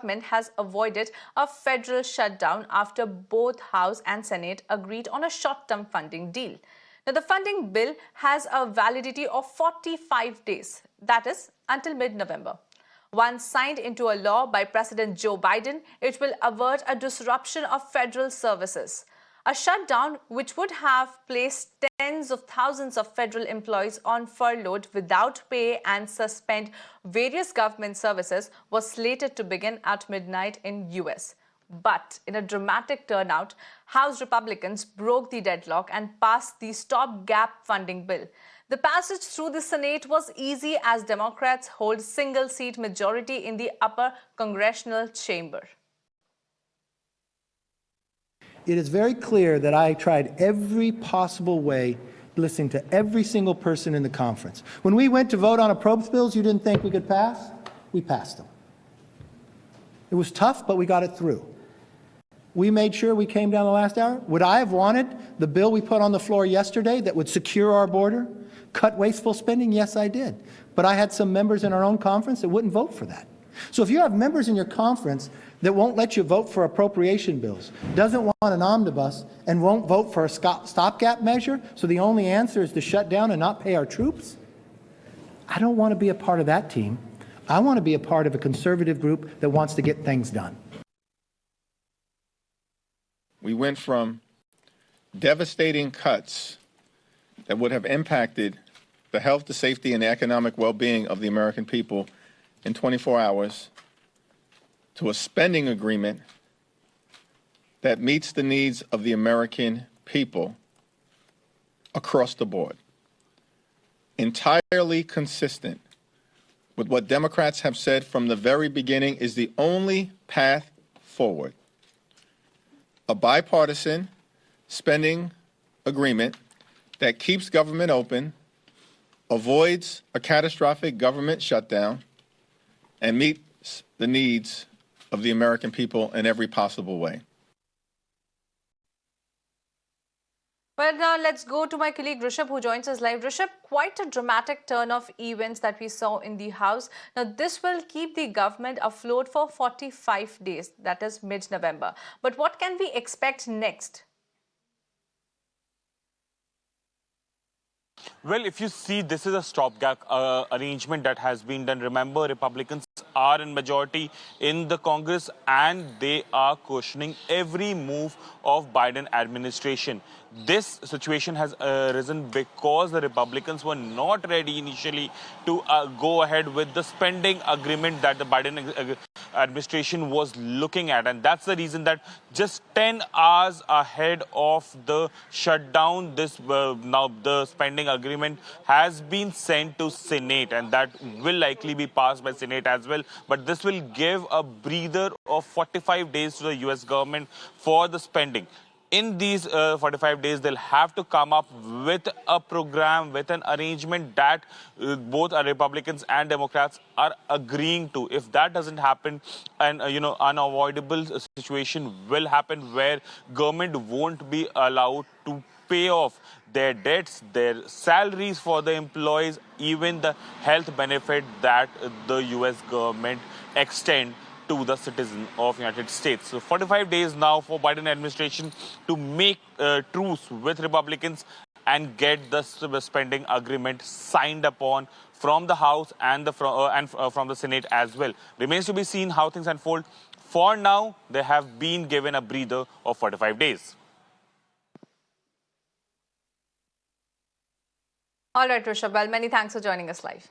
government has avoided a federal shutdown after both House and Senate agreed on a short-term funding deal. Now, the funding bill has a validity of 45 days, that is, until mid-November. Once signed into a law by President Joe Biden, it will avert a disruption of federal services. A shutdown which would have placed tens of thousands of federal employees on furlough without pay and suspend various government services was slated to begin at midnight in US. But in a dramatic turnout, House Republicans broke the deadlock and passed the stopgap funding bill. The passage through the Senate was easy as Democrats hold single-seat majority in the upper congressional chamber. It is very clear that I tried every possible way, listening to every single person in the conference. When we went to vote on appropriations bills you didn't think we could pass, we passed them. It was tough, but we got it through. We made sure we came down the last hour. Would I have wanted the bill we put on the floor yesterday that would secure our border, cut wasteful spending? Yes, I did. But I had some members in our own conference that wouldn't vote for that. So if you have members in your conference that won't let you vote for appropriation bills, doesn't want an omnibus, and won't vote for a stopgap measure, so the only answer is to shut down and not pay our troops, I don't want to be a part of that team. I want to be a part of a conservative group that wants to get things done. We went from devastating cuts that would have impacted the health, the safety, and the economic well-being of the American people in 24 hours to a spending agreement that meets the needs of the American people across the board. Entirely consistent with what Democrats have said from the very beginning is the only path forward. A bipartisan spending agreement that keeps government open, avoids a catastrophic government shutdown, and meets the needs of the American people in every possible way. Well, now let's go to my colleague Rishabh, who joins us live. Rishabh, quite a dramatic turn of events that we saw in the House. Now, this will keep the government afloat for 45 days, that is mid-November. But what can we expect next? Well, if you see, this is a stopgap arrangement that has been done. Remember, Republicans are in majority in the Congress and they are questioning every move of Biden administration. This situation has arisen because the Republicans were not ready initially to go ahead with the spending agreement that the Biden administration was looking at. And that's the reason that just 10 hours ahead of the shutdown, now the spending agreement has been sent to Senate, and that will likely be passed by Senate as well. But this will give a breather of 45 days to the US government for the spending. In these 45 days, they'll have to come up with a program, with an arrangement that both Republicans and Democrats are agreeing to. If that doesn't happen, an unavoidable situation will happen where government won't be allowed to pay off their debts, their salaries for the employees, even the health benefit that the US government extend to the citizen of the United States. So 45 days now for Biden administration to make truce with Republicans and get the spending agreement signed upon from the House and from the Senate as well. Remains to be seen how things unfold. For now, they have been given a breather of 45 days. All right, Rishabh. Well, many thanks for joining us live.